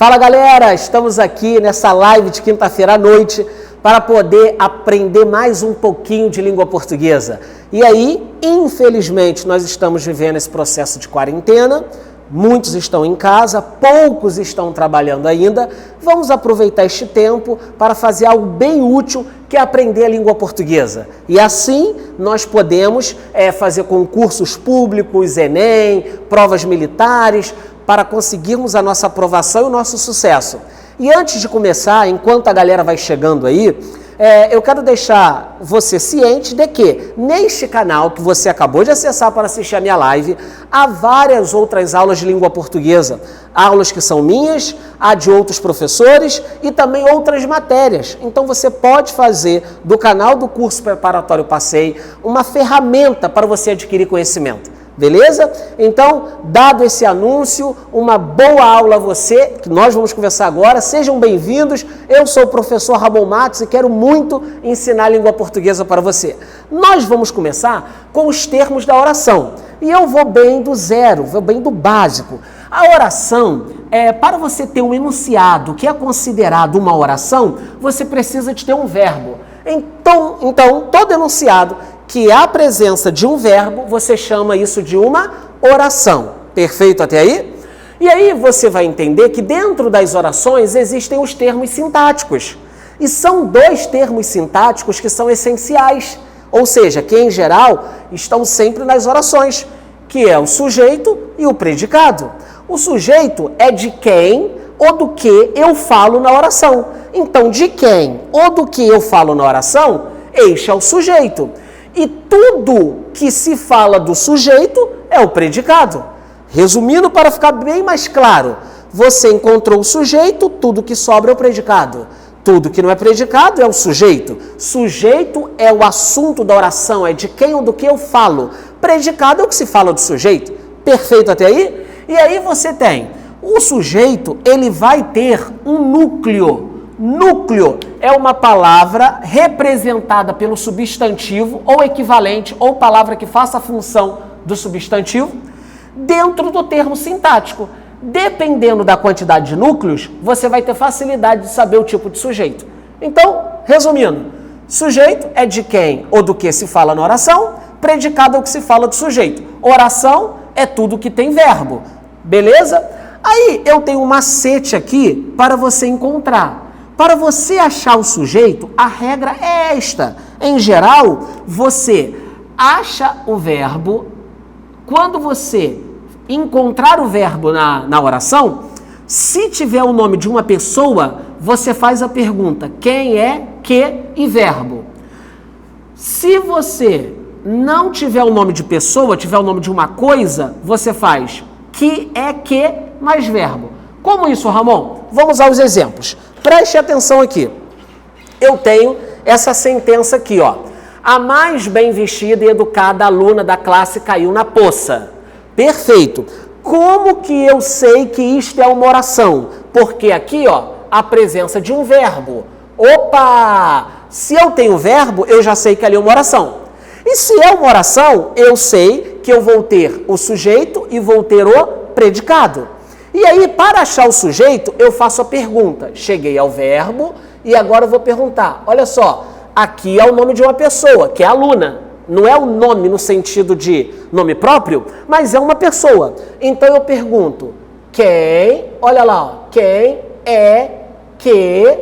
Fala galera, estamos aqui nessa live de quinta-feira à noite para poder aprender mais um pouquinho de língua portuguesa. E aí, infelizmente, nós estamos vivendo esse processo de quarentena, muitos estão em casa, poucos estão trabalhando ainda. Vamos aproveitar este tempo para fazer algo bem útil, que é aprender a língua portuguesa. E assim nós podemos fazer concursos públicos, Enem, provas militares, para conseguirmos a nossa aprovação e o nosso sucesso. E antes de começar, enquanto a galera vai chegando aí, eu quero deixar você ciente de que neste canal que você acabou de acessar para assistir a minha live, há várias outras aulas de língua portuguesa. Aulas que são minhas, há de outros professores e também outras matérias. Então você pode fazer do canal do curso preparatório PASSEI uma ferramenta para você adquirir conhecimento. Beleza? Então, dado esse anúncio, uma boa aula a você, que nós vamos conversar agora. Sejam bem-vindos. Eu sou o professor Ramon Matos e quero muito ensinar a língua portuguesa para você. Nós vamos começar com os termos da oração. E eu vou bem do zero, vou bem do básico. A oração, para você ter um enunciado que é considerado uma oração, você precisa de ter um verbo. Então todo enunciado que há a presença de um verbo, você chama isso de uma oração. Perfeito até aí? E aí você vai entender que dentro das orações existem os termos sintáticos. E são dois termos sintáticos que são essenciais. Ou seja, que em geral estão sempre nas orações, que é o sujeito e o predicado. O sujeito é de quem ou do que eu falo na oração. Então, de quem ou do que eu falo na oração, este é o sujeito. E tudo que se fala do sujeito é o predicado. Resumindo, para ficar bem mais claro, você encontrou o sujeito, tudo que sobra é o predicado. Tudo que não é predicado é o sujeito. Sujeito é o assunto da oração, é de quem ou do que eu falo. Predicado é o que se fala do sujeito. Perfeito até aí? E aí você tem o sujeito, ele vai ter um núcleo. Núcleo é uma palavra representada pelo substantivo ou equivalente ou palavra que faça a função do substantivo dentro do termo sintático. Dependendo da quantidade de núcleos, você vai ter facilidade de saber o tipo de sujeito. Então, resumindo, sujeito é de quem ou do que se fala na oração, predicado é o que se fala do sujeito. Oração é tudo que tem verbo. Beleza? Aí eu tenho um macete aqui para você encontrar. Para você achar o sujeito, a regra é esta. Em geral, você acha o verbo. Quando você encontrar o verbo na oração, se tiver o nome de uma pessoa, você faz a pergunta: quem é, que e verbo. Se você não tiver o nome de pessoa, tiver o nome de uma coisa, você faz que é que mais verbo. Como isso, Ramon? Vamos aos exemplos. Preste atenção aqui. Eu tenho essa sentença aqui, ó. A mais bem vestida e educada aluna da classe caiu na poça. Perfeito. Como que eu sei que isto é uma oração? Porque aqui, ó, a presença de um verbo. Opa! Se eu tenho verbo, eu já sei que ali é uma oração. E se é uma oração, eu sei que eu vou ter o sujeito e vou ter o predicado. E aí, para achar o sujeito, eu faço a pergunta. Cheguei ao verbo e agora eu vou perguntar. Olha só, aqui é o nome de uma pessoa, que é aluna. Não é o nome no sentido de nome próprio, mas é uma pessoa. Então eu pergunto, olha lá, ó, quem é que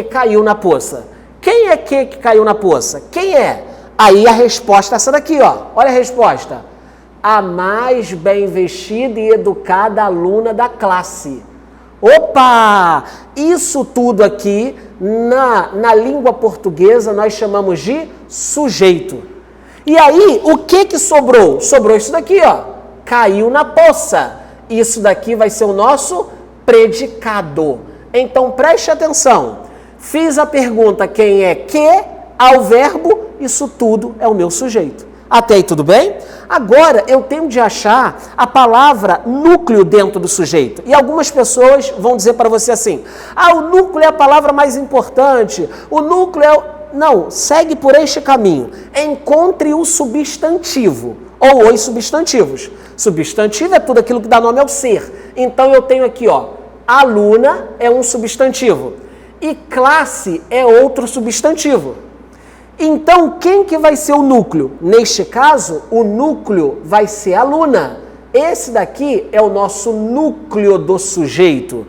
caiu na poça? Quem é que caiu na poça? Quem é? Aí a resposta é essa daqui, ó. Olha a resposta. A mais bem vestida e educada aluna da classe. Opa! Isso tudo aqui, na língua portuguesa, nós chamamos de sujeito. E aí, o que sobrou? Sobrou isso daqui, ó. Caiu na poça. Isso daqui vai ser o nosso predicado. Então, preste atenção. Fiz a pergunta, quem é que, ao verbo, isso tudo é o meu sujeito. Até aí tudo bem? Agora eu tenho de achar a palavra núcleo dentro do sujeito. E algumas pessoas vão dizer para você assim: o núcleo é a palavra mais importante, o núcleo é o... Não, segue por este caminho. Encontre o substantivo ou os substantivos. Substantivo é tudo aquilo que dá nome ao ser. Então eu tenho aqui, ó, aluna é um substantivo e classe é outro substantivo. Então quem que vai ser o núcleo? Neste caso, o núcleo vai ser aluna. Esse daqui é o nosso núcleo do sujeito.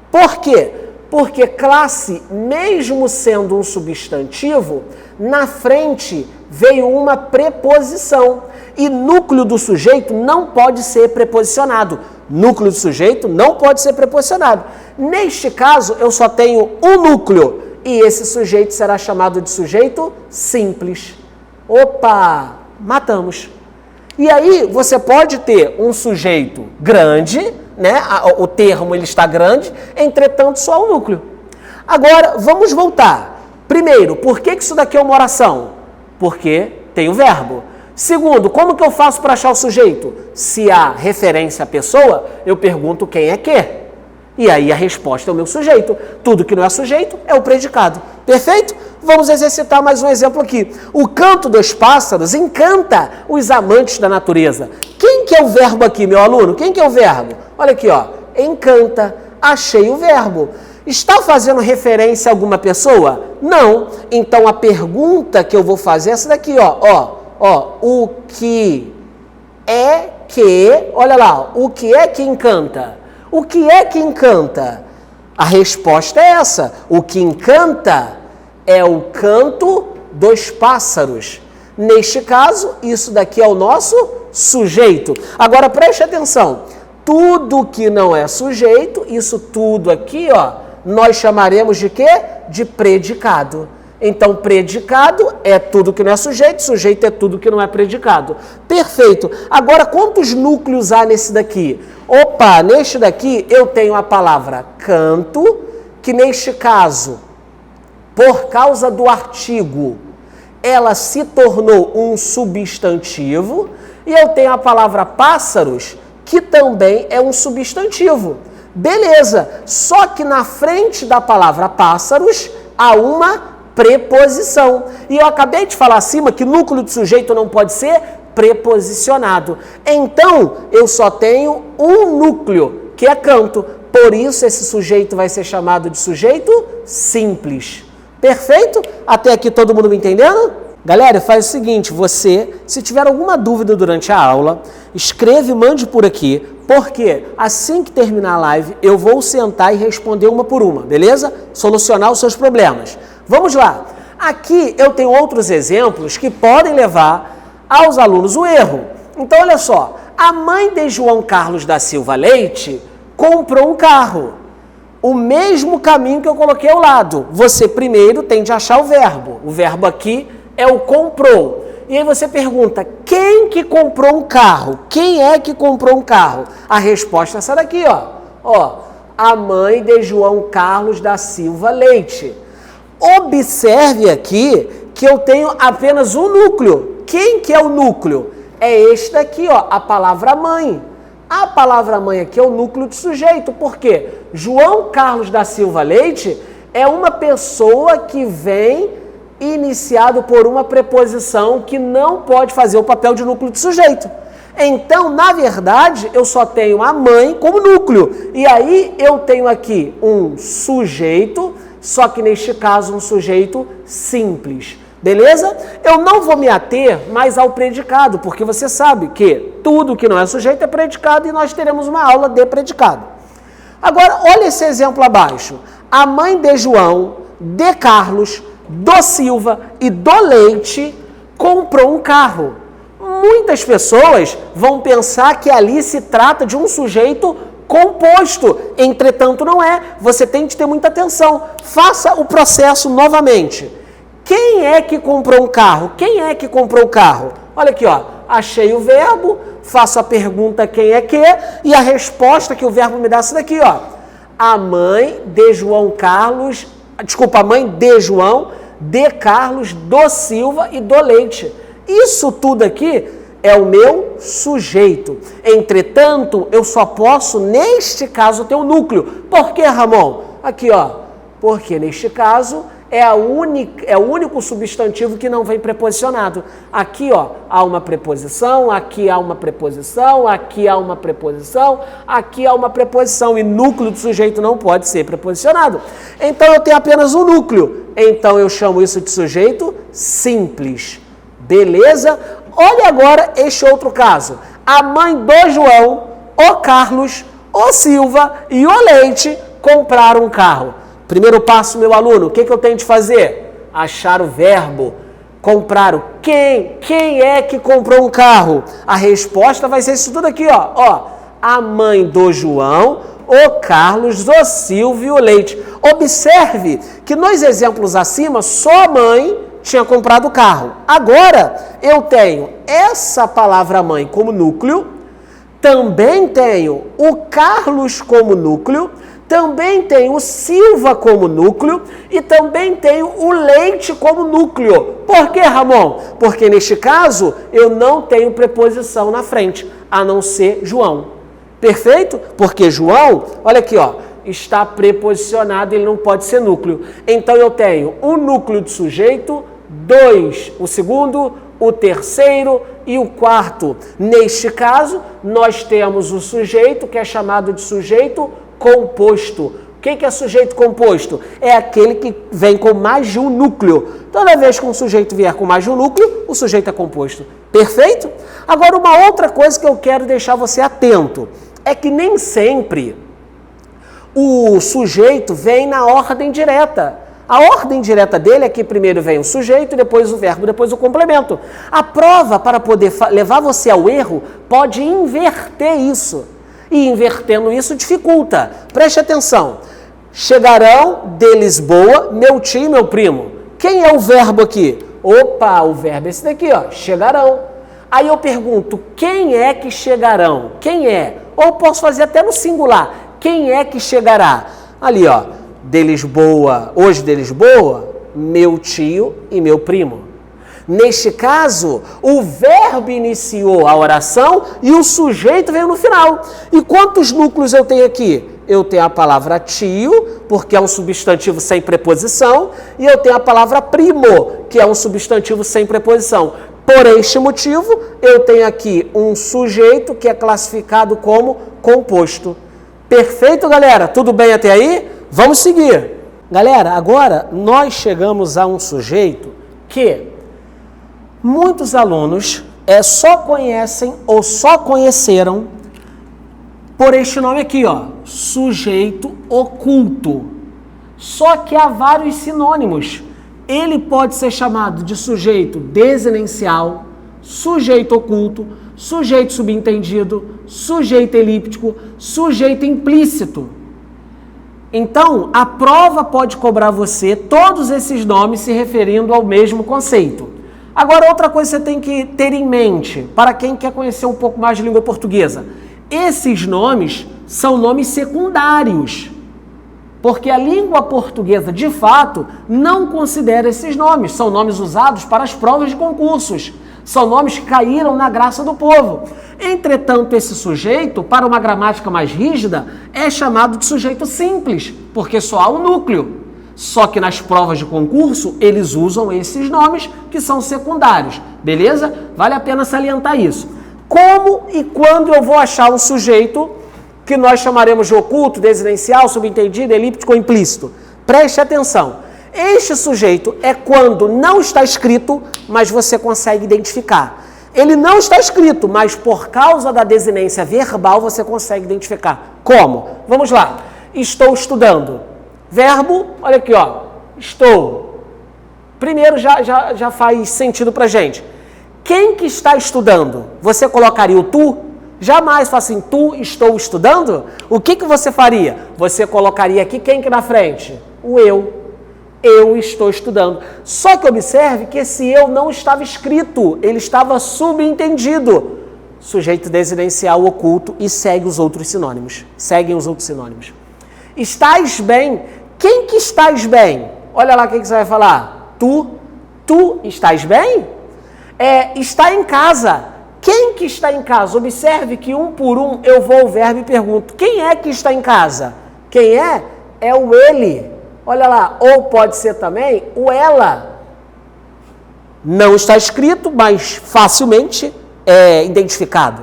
Por quê? Porque classe, mesmo sendo um substantivo, na frente veio uma preposição. E núcleo do sujeito não pode ser preposicionado. Núcleo do sujeito não pode ser preposicionado. Neste caso, eu só tenho um núcleo. E esse sujeito será chamado de sujeito simples. Opa! Matamos. E aí, você pode ter um sujeito grande, né? O termo ele está grande, entretanto só o núcleo. Agora, vamos voltar. Primeiro, por que isso daqui é uma oração? Porque tem o verbo. Segundo, como que eu faço para achar o sujeito? Se há referência à pessoa, eu pergunto quem é que. E aí a resposta é o meu sujeito. Tudo que não é sujeito é o predicado. Perfeito? Vamos exercitar mais um exemplo aqui. O canto dos pássaros encanta os amantes da natureza. Quem que é o verbo aqui, meu aluno? Quem que é o verbo? Olha aqui, ó. Encanta. Achei o verbo. Está fazendo referência a alguma pessoa? Não. Então a pergunta que eu vou fazer é essa daqui, ó. O que é que... Olha lá, o que é que encanta? O que é que encanta? A resposta é essa. O que encanta é o canto dos pássaros. Neste caso, isso daqui é o nosso sujeito. Agora, preste atenção. Tudo que não é sujeito, isso tudo aqui, ó, nós chamaremos de quê? De predicado. Então, predicado é tudo que não é sujeito, sujeito é tudo que não é predicado. Perfeito. Agora, quantos núcleos há nesse daqui? Opa, neste daqui eu tenho a palavra canto, que neste caso, por causa do artigo, ela se tornou um substantivo, e eu tenho a palavra pássaros, que também é um substantivo. Beleza, só que na frente da palavra pássaros há uma preposição. E eu acabei de falar acima que núcleo do sujeito não pode ser preposicionado. Então, eu só tenho um núcleo, que é canto. Por isso, esse sujeito vai ser chamado de sujeito simples. Perfeito? Até aqui todo mundo me entendendo? Galera, faz o seguinte, você, se tiver alguma dúvida durante a aula, escreve e mande por aqui, porque assim que terminar a live, eu vou sentar e responder uma por uma, beleza? Solucionar os seus problemas. Vamos lá. Aqui eu tenho outros exemplos que podem levar aos alunos o erro. Então, olha só. A mãe de João Carlos da Silva Leite comprou um carro. O mesmo caminho que eu coloquei ao lado. Você primeiro tem de achar o verbo. O verbo aqui é o comprou. E aí você pergunta, quem que comprou um carro? Quem é que comprou um carro? A resposta é essa daqui, ó. A mãe de João Carlos da Silva Leite. Observe aqui que eu tenho apenas um núcleo. Quem que é o núcleo? É este daqui, ó, a palavra mãe. A palavra mãe aqui é o núcleo de sujeito. Por quê? João Carlos da Silva Leite é uma pessoa que vem iniciado por uma preposição que não pode fazer o papel de núcleo de sujeito. Então, na verdade, eu só tenho a mãe como núcleo. E aí eu tenho aqui um sujeito, só que neste caso um sujeito simples. Beleza? Eu não vou me ater mais ao predicado, porque você sabe que tudo que não é sujeito é predicado e nós teremos uma aula de predicado. Agora, olha esse exemplo abaixo. A mãe de João, de Carlos, do Silva e do Leite comprou um carro. Muitas pessoas vão pensar que ali se trata de um sujeito composto, entretanto não é. Você tem de ter muita atenção. Faça o processo novamente. Quem é que comprou um carro? Quem é que comprou o carro? Olha aqui, ó. Achei o verbo, faço a pergunta quem é que, e a resposta que o verbo me dá é essa daqui, ó. A mãe de João Carlos, a mãe de João, de Carlos, do Silva e do Leite. Isso tudo aqui é o meu sujeito. Entretanto, eu só posso, neste caso, ter um núcleo. Por que, Ramon? Aqui, ó. Porque, neste caso, é o único substantivo que não vem preposicionado. Aqui, ó, há uma preposição, aqui há uma preposição, aqui há uma preposição, aqui há uma preposição, e núcleo do sujeito não pode ser preposicionado. Então, eu tenho apenas um núcleo. Então, eu chamo isso de sujeito simples. Beleza? Olha agora este outro caso. A mãe do João, o Carlos, o Silva e o Leite compraram um carro. Primeiro passo, meu aluno, o que eu tenho de fazer? Achar o verbo. Compraram. Quem é que comprou um carro? A resposta vai ser isso tudo aqui, ó. A mãe do João, o Carlos, o Silva e o Leite. Observe que nos exemplos acima, só a mãe tinha comprado o carro. Agora, eu tenho essa palavra mãe como núcleo, também tenho o Carlos como núcleo, também tenho o Silva como núcleo e também tenho o Leite como núcleo. Por que, Ramon? Porque neste caso eu não tenho preposição na frente, a não ser João. Perfeito? Porque João, olha aqui, ó, está preposicionado, ele não pode ser núcleo. Então eu tenho um núcleo de sujeito, 2, o segundo, o terceiro e o quarto. Neste caso, nós temos o sujeito, que é chamado de sujeito composto. O que é sujeito composto? É aquele que vem com mais de um núcleo. Toda vez que um sujeito vier com mais de um núcleo, o sujeito é composto. Perfeito? Agora, uma outra coisa que eu quero deixar você atento é que nem sempre o sujeito vem na ordem direta. A ordem direta dele é que primeiro vem o sujeito, depois o verbo, depois o complemento. A prova, para poder levar você ao erro, pode inverter isso. E invertendo isso dificulta. Preste atenção. Chegarão de Lisboa meu tio e meu primo. Quem é o verbo aqui? Opa, o verbo é esse daqui, ó, chegarão. Aí eu pergunto, quem é que chegarão? Quem é? Ou posso fazer até no singular. Quem é que chegará? Ali, ó, de Lisboa, hoje de Lisboa, meu tio e meu primo. Neste caso, o verbo iniciou a oração e o sujeito veio no final. E quantos núcleos eu tenho aqui? Eu tenho a palavra tio, porque é um substantivo sem preposição, e eu tenho a palavra primo, que é um substantivo sem preposição. Por este motivo, eu tenho aqui um sujeito que é classificado como composto. Perfeito, galera? Tudo bem até aí? Vamos seguir. Galera, agora nós chegamos a um sujeito que muitos alunos só conhecem ou só conheceram por este nome aqui, ó, sujeito oculto. Só que há vários sinônimos. Ele pode ser chamado de sujeito desinencial, sujeito oculto, sujeito subentendido, sujeito elíptico, sujeito implícito. Então, a prova pode cobrar você todos esses nomes se referindo ao mesmo conceito. Agora, outra coisa que você tem que ter em mente, para quem quer conhecer um pouco mais de língua portuguesa, esses nomes são nomes secundários, porque a língua portuguesa, de fato, não considera esses nomes, são nomes usados para as provas de concursos, são nomes que caíram na graça do povo. Entretanto, esse sujeito, para uma gramática mais rígida, é chamado de sujeito simples, porque só há um núcleo. Só que nas provas de concurso, eles usam esses nomes que são secundários, beleza? Vale a pena salientar isso. Como e quando eu vou achar um sujeito que nós chamaremos de oculto, desinencial, subentendido, elíptico ou implícito? Preste atenção. Este sujeito é quando não está escrito, mas você consegue identificar. Ele não está escrito, mas por causa da desinência verbal você consegue identificar. Como? Vamos lá. Estou estudando. Verbo, olha aqui, ó. Estou. Primeiro já faz sentido pra gente. Quem que está estudando? Você colocaria o tu? Jamais fala assim, tu estou estudando? O que você faria? Você colocaria aqui quem que na frente? O eu. Eu estou estudando. Só que observe que esse eu não estava escrito, ele estava subentendido. Sujeito desinencial oculto e segue os outros sinônimos. Seguem os outros sinônimos. Estás bem. Quem que estás bem? Olha lá o que você vai falar. Tu estás bem? Está em casa. Quem que está em casa? Observe que um por um eu vou ao verbo e pergunto, quem é que está em casa? Quem é? É o ele. Olha lá, ou pode ser também o ela. Não está escrito, mas facilmente é identificado.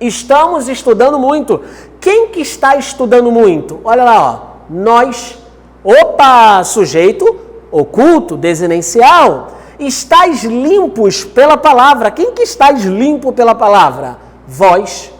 Estamos estudando muito. Quem que está estudando muito? Olha lá, ó. Nós. Opa, sujeito oculto, desinencial. Estais limpos pela palavra. Quem que estais limpo pela palavra? Vós.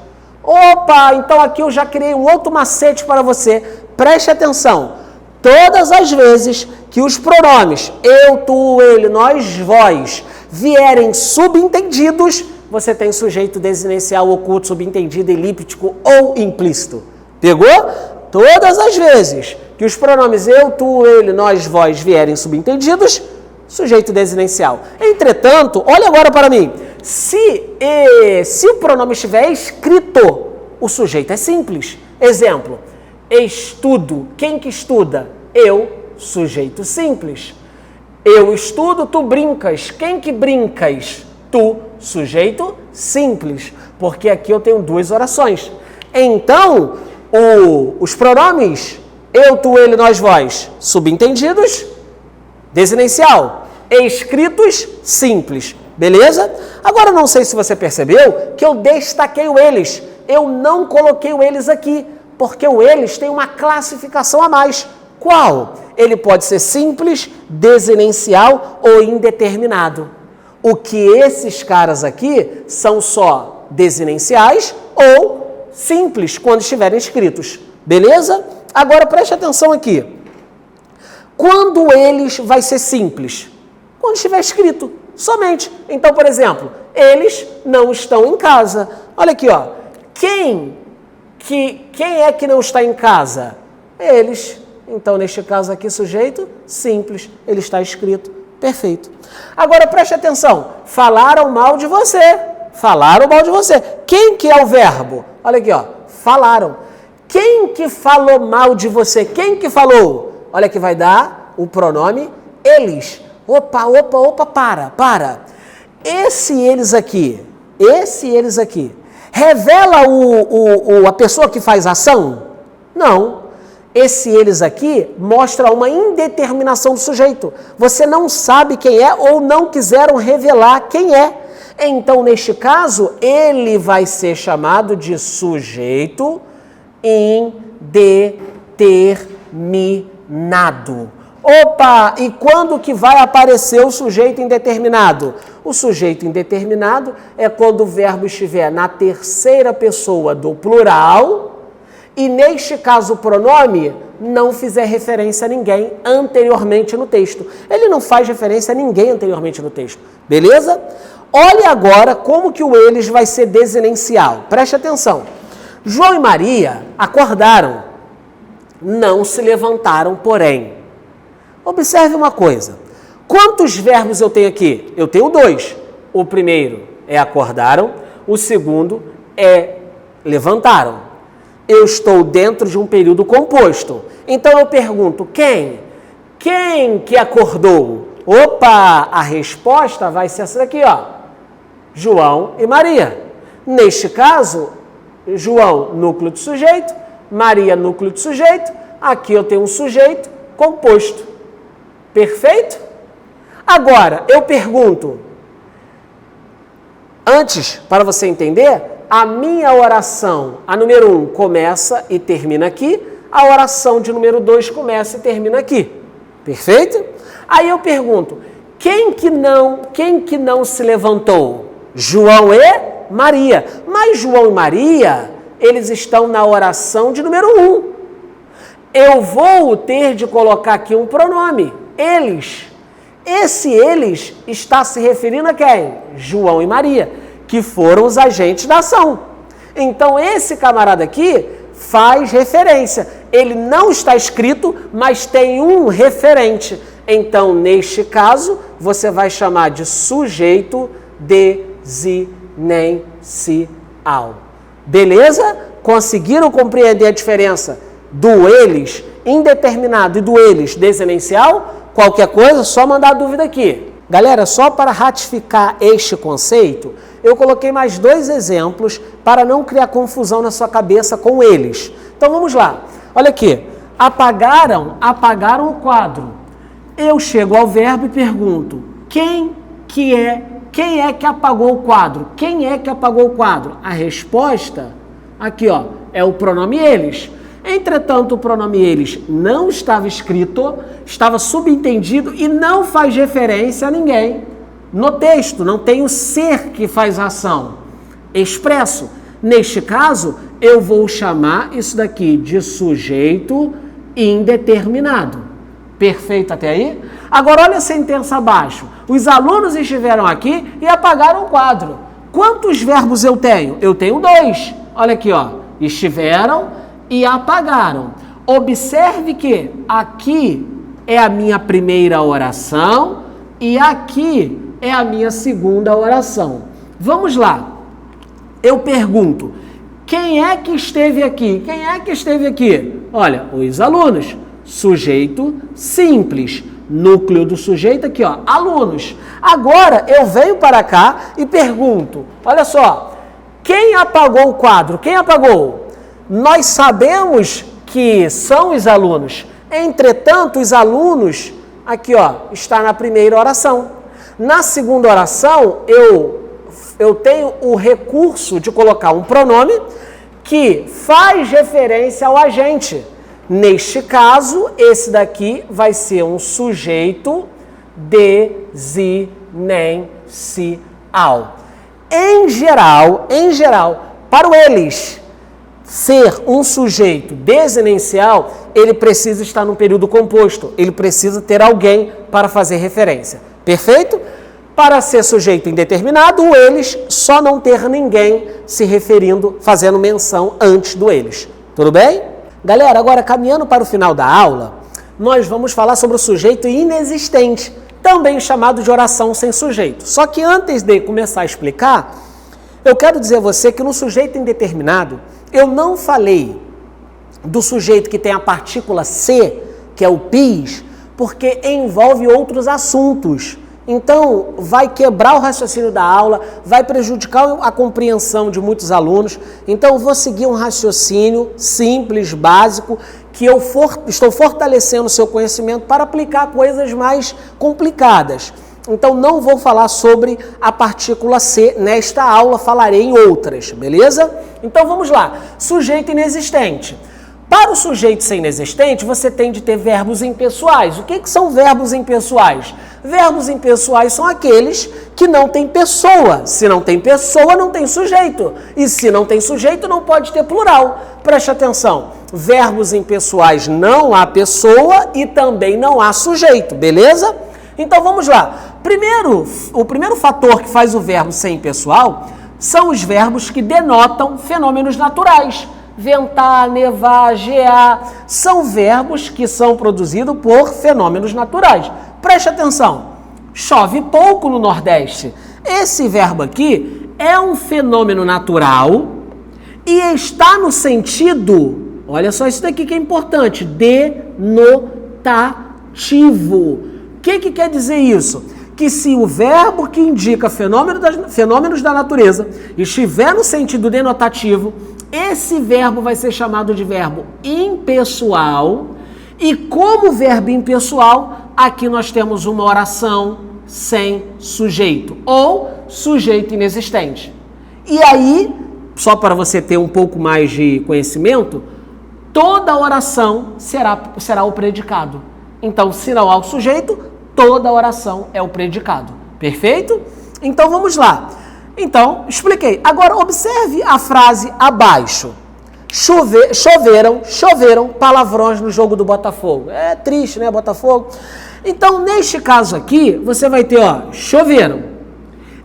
Opa, então aqui eu já criei um outro macete para você. Preste atenção. Todas as vezes que os pronomes eu, tu, ele, nós, vós vierem subentendidos, você tem sujeito desinencial, oculto, subentendido, elíptico ou implícito. Pegou? Todas as vezes que os pronomes eu, tu, ele, nós, vós vierem subentendidos, sujeito desinencial. Entretanto, olha agora para mim. Se o pronome estiver escrito, o sujeito é simples. Exemplo, estudo. Quem que estuda? Eu, sujeito simples. Eu estudo, tu brincas. Quem que brincas? Tu, sujeito simples. Porque aqui eu tenho duas orações. Então, os pronomes eu, tu, ele, nós, vós, subentendidos, desinencial. Escritos, simples. Beleza? Agora, não sei se você percebeu que eu destaquei o eles. Eu não coloquei o eles aqui, porque o eles tem uma classificação a mais. Qual? Ele pode ser simples, desinencial ou indeterminado. O que esses caras aqui são só desinenciais ou simples, quando estiverem escritos. Beleza? Agora, preste atenção aqui. Quando eles vai ser simples? Quando estiver escrito, somente. Então, por exemplo, eles não estão em casa. Olha aqui, ó. Quem é que não está em casa? Eles. Então, neste caso aqui, sujeito simples. Ele está escrito. Perfeito. Agora, preste atenção. Falaram mal de você. Falaram mal de você. Quem que é o verbo? Olha aqui, ó. Falaram. Quem que falou mal de você? Quem que falou? Olha que vai dar o pronome eles. Opa, para. Esse eles aqui, revela a pessoa que faz ação? Não. Esse eles aqui mostra uma indeterminação do sujeito. Você não sabe quem é ou não quiseram revelar quem é. Então, neste caso, ele vai ser chamado de sujeito indeterminado. Opa, e quando que vai aparecer o sujeito indeterminado? O sujeito indeterminado é quando o verbo estiver na terceira pessoa do plural e, neste caso, o pronome não fizer referência a ninguém anteriormente no texto. Ele não faz referência a ninguém anteriormente no texto. Beleza? Olhe agora como que o eles vai ser desinencial. Preste atenção. João e Maria acordaram, não se levantaram, porém. Observe uma coisa. Quantos verbos eu tenho aqui? Eu tenho dois. O primeiro é acordaram, o segundo é levantaram. Eu estou dentro de um período composto. Então eu pergunto, quem? Quem que acordou? Opa, a resposta vai ser essa daqui, ó. João e Maria. Neste caso, João, núcleo de sujeito, Maria, núcleo de sujeito. Aqui eu tenho um sujeito composto. Perfeito? Agora, eu pergunto, antes, para você entender, a minha oração, a número 1, começa e termina aqui, a oração de número 2 começa e termina aqui. Perfeito? Aí eu pergunto, quem que não se levantou? João e Maria. Mas João e Maria, eles estão na oração de número 1. Eu vou ter de colocar aqui um pronome. Eles. Esse eles está se referindo a quem? João e Maria, que foram os agentes da ação. Então, esse camarada aqui faz referência. Ele não está escrito, mas tem um referente. Então, neste caso, você vai chamar de sujeito desinencial. Beleza? Conseguiram compreender a diferença do eles indeterminado e do eles desinencial? Qualquer coisa, só mandar dúvida aqui. Galera, só para ratificar este conceito, eu coloquei mais 2 exemplos para não criar confusão na sua cabeça com eles. Então vamos lá. Olha aqui. apagaram o quadro. Eu chego ao verbo e pergunto, quem é que apagou o quadro? Quem é que apagou o quadro? A resposta, aqui ó, é o pronome eles. Entretanto, o pronome eles não estava escrito, estava subentendido e não faz referência a ninguém. No texto, não tem o ser que faz a ação. Expresso. Neste caso, eu vou chamar isso daqui de sujeito indeterminado. Perfeito até aí? Agora olha a sentença abaixo. Os alunos estiveram aqui e apagaram o quadro. Quantos verbos eu tenho? Eu tenho 2. Olha aqui, ó. Estiveram e apagaram. Observe que aqui é a minha primeira oração e aqui é a minha segunda oração. Vamos lá. Eu pergunto, quem é que esteve aqui? Quem é que esteve aqui? Olha, os alunos. Sujeito simples. Núcleo do sujeito aqui, ó, alunos. Agora eu venho para cá e pergunto, olha só, quem apagou o quadro? Quem apagou? Nós sabemos que são os alunos. Entretanto, os alunos, aqui ó, está na primeira oração. Na segunda oração, eu tenho o recurso de colocar um pronome que faz referência ao agente. Neste caso, esse daqui vai ser um sujeito desinencial. Em geral, para o eles ser um sujeito desinencial, ele precisa estar num período composto, ele precisa ter alguém para fazer referência. Perfeito? Para ser sujeito indeterminado, o eles só não ter ninguém se referindo, fazendo menção antes do eles. Tudo bem? Galera, agora caminhando para o final da aula, nós vamos falar sobre o sujeito inexistente, também chamado de oração sem sujeito. Só que antes de começar a explicar, eu quero dizer a você que no sujeito indeterminado, eu não falei do sujeito que tem a partícula C, que é o PIS, porque envolve outros assuntos. Então, vai quebrar o raciocínio da aula, vai prejudicar a compreensão de muitos alunos. Então, eu vou seguir um raciocínio simples, básico, que eu estou fortalecendo o seu conhecimento para aplicar coisas mais complicadas. Então, não vou falar sobre a partícula C nesta aula, falarei em outras, beleza? Então, vamos lá. Sujeito inexistente. Para o sujeito ser inexistente, você tem de ter verbos impessoais. O que são verbos impessoais? Verbos impessoais são aqueles que não têm pessoa. Se não tem pessoa, não tem sujeito. E se não tem sujeito, não pode ter plural. Preste atenção. Verbos impessoais não há pessoa e também não há sujeito, beleza? Então vamos lá. O primeiro fator que faz o verbo ser impessoal são os verbos que denotam fenômenos naturais. Ventar, nevar, gear, são verbos que são produzidos por fenômenos naturais. Preste atenção, chove pouco no Nordeste. Esse verbo aqui é um fenômeno natural e está no sentido, olha só isso daqui que é importante, denotativo. O que quer dizer isso? Que se o verbo que indica fenômenos da natureza estiver no sentido denotativo, esse verbo vai ser chamado de verbo impessoal. E como verbo impessoal, aqui nós temos uma oração sem sujeito, ou sujeito inexistente. E aí, só para você ter um pouco mais de conhecimento, toda oração será o predicado. Então, se não há o sujeito, toda oração é o predicado. Perfeito? Então, vamos lá. Então, expliquei. Agora, observe a frase abaixo. Choveram palavrões no jogo do Botafogo. É triste, né, Botafogo? Então, neste caso aqui, você vai ter, ó, choveram.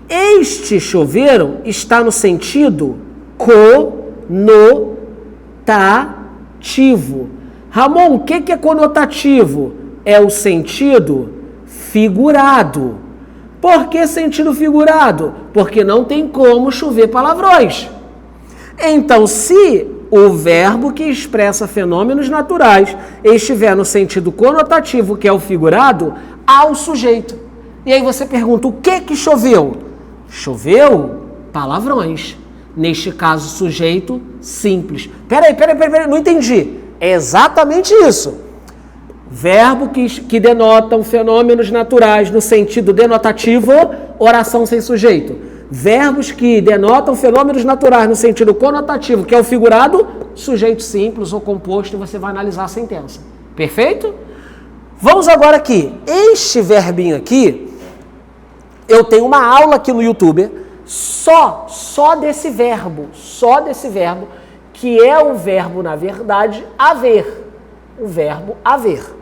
Este choveram está no sentido conotativo. Ramon, o que é conotativo? É o sentido figurado. Por que sentido figurado? Porque não tem como chover palavrões. Então, se o verbo que expressa fenômenos naturais estiver no sentido conotativo, que é o figurado, há o sujeito. E aí você pergunta, o que choveu? Choveu palavrões. Neste caso, sujeito simples. Peraí, não entendi. É exatamente isso. Verbo que denotam fenômenos naturais no sentido denotativo, oração sem sujeito. Verbos que denotam fenômenos naturais no sentido conotativo, que é o figurado, sujeito simples ou composto, e você vai analisar a sentença. Perfeito? Vamos agora aqui. Este verbinho aqui, eu tenho uma aula aqui no YouTube só desse verbo, que é o verbo, na verdade, haver. O verbo haver.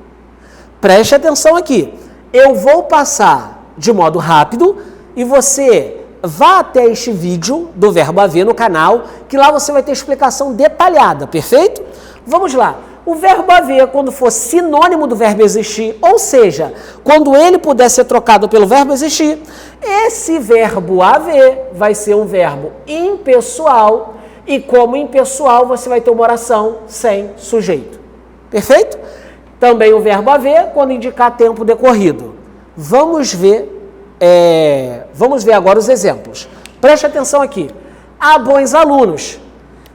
Preste atenção aqui. Eu vou passar de modo rápido e você vá até este vídeo do verbo haver no canal, que lá você vai ter explicação detalhada, perfeito? Vamos lá. O verbo haver, quando for sinônimo do verbo existir, ou seja, quando ele puder ser trocado pelo verbo existir, esse verbo haver vai ser um verbo impessoal e como impessoal você vai ter uma oração sem sujeito. Perfeito? Também o verbo haver quando indicar tempo decorrido. Vamos ver agora os exemplos. Preste atenção aqui. Há bons alunos.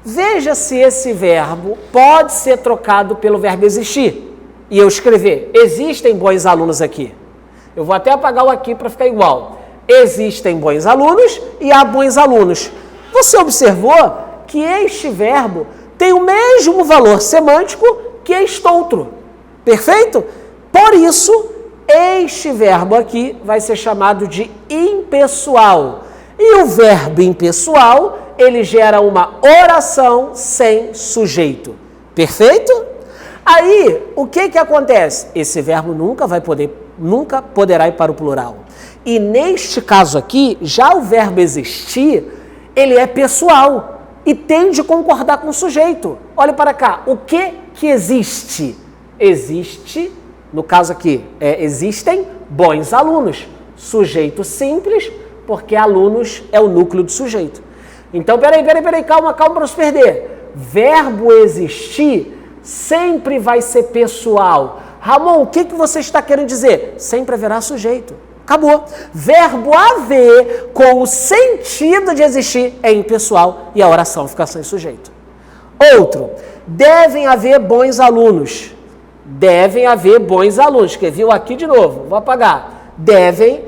Veja se esse verbo pode ser trocado pelo verbo existir. E eu escrever, existem bons alunos aqui. Eu vou até apagar o aqui para ficar igual. Existem bons alunos e há bons alunos. Você observou que este verbo tem o mesmo valor semântico que este outro. Perfeito? Por isso, este verbo aqui vai ser chamado de impessoal. E o verbo impessoal, ele gera uma oração sem sujeito. Perfeito? Aí, o que acontece? Esse verbo nunca poderá ir para o plural. E neste caso aqui, já o verbo existir, ele é pessoal e tem de concordar com o sujeito. Olha para cá, o que existe? Existe, no caso aqui, existem bons alunos. Sujeito simples, porque alunos é o núcleo do sujeito. Então, peraí, calma para não se perder. Verbo existir sempre vai ser pessoal. Ramon, o que você está querendo dizer? Sempre haverá sujeito. Acabou. Verbo haver com o sentido de existir é impessoal e a oração fica sem sujeito. Outro, devem haver bons alunos. Devem haver bons alunos. Escrevi aqui de novo, vou apagar. Devem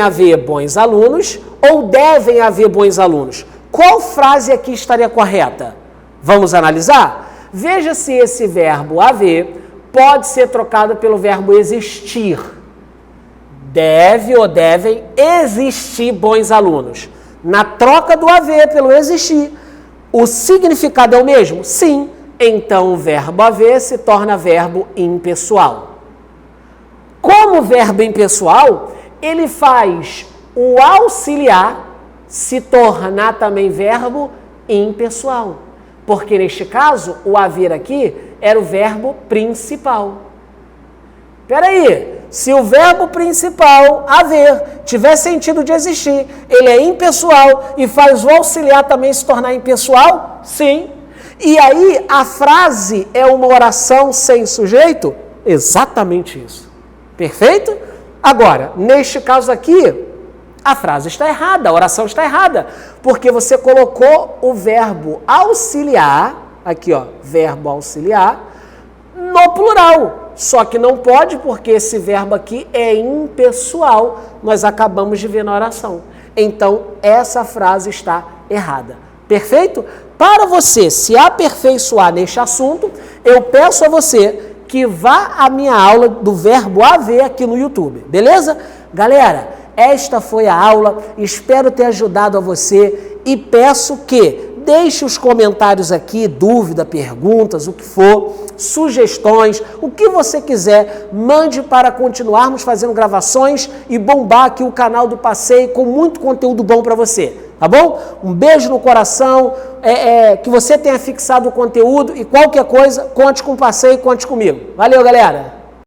haver bons alunos ou devem haver bons alunos. Qual frase aqui estaria correta? Vamos analisar? Veja se esse verbo haver pode ser trocado pelo verbo existir. Deve ou devem existir bons alunos. Na troca do haver pelo existir, o significado é o mesmo? Sim. Então, o verbo haver se torna verbo impessoal. Como verbo impessoal, ele faz o auxiliar se tornar também verbo impessoal. Porque, neste caso, o haver aqui era o verbo principal. Peraí, se o verbo principal, haver, tiver sentido de existir, ele é impessoal e faz o auxiliar também se tornar impessoal? Sim. E aí, a frase é uma oração sem sujeito? Exatamente isso. Perfeito? Agora, neste caso aqui, a frase está errada, a oração está errada, porque você colocou o verbo auxiliar, aqui ó, verbo auxiliar, no plural. Só que não pode porque esse verbo aqui é impessoal, nós acabamos de ver na oração. Então, essa frase está errada. Perfeito? Para você se aperfeiçoar neste assunto, eu peço a você que vá à minha aula do verbo haver aqui no YouTube, beleza? Galera, esta foi a aula, espero ter ajudado a você e peço que deixe os comentários aqui, dúvida, perguntas, o que for, sugestões, o que você quiser, mande para continuarmos fazendo gravações e bombar aqui o canal do Passeio com muito conteúdo bom para você, tá bom? Um beijo no coração, que você tenha fixado o conteúdo e qualquer coisa, conte com o Passeio, conte comigo. Valeu, galera!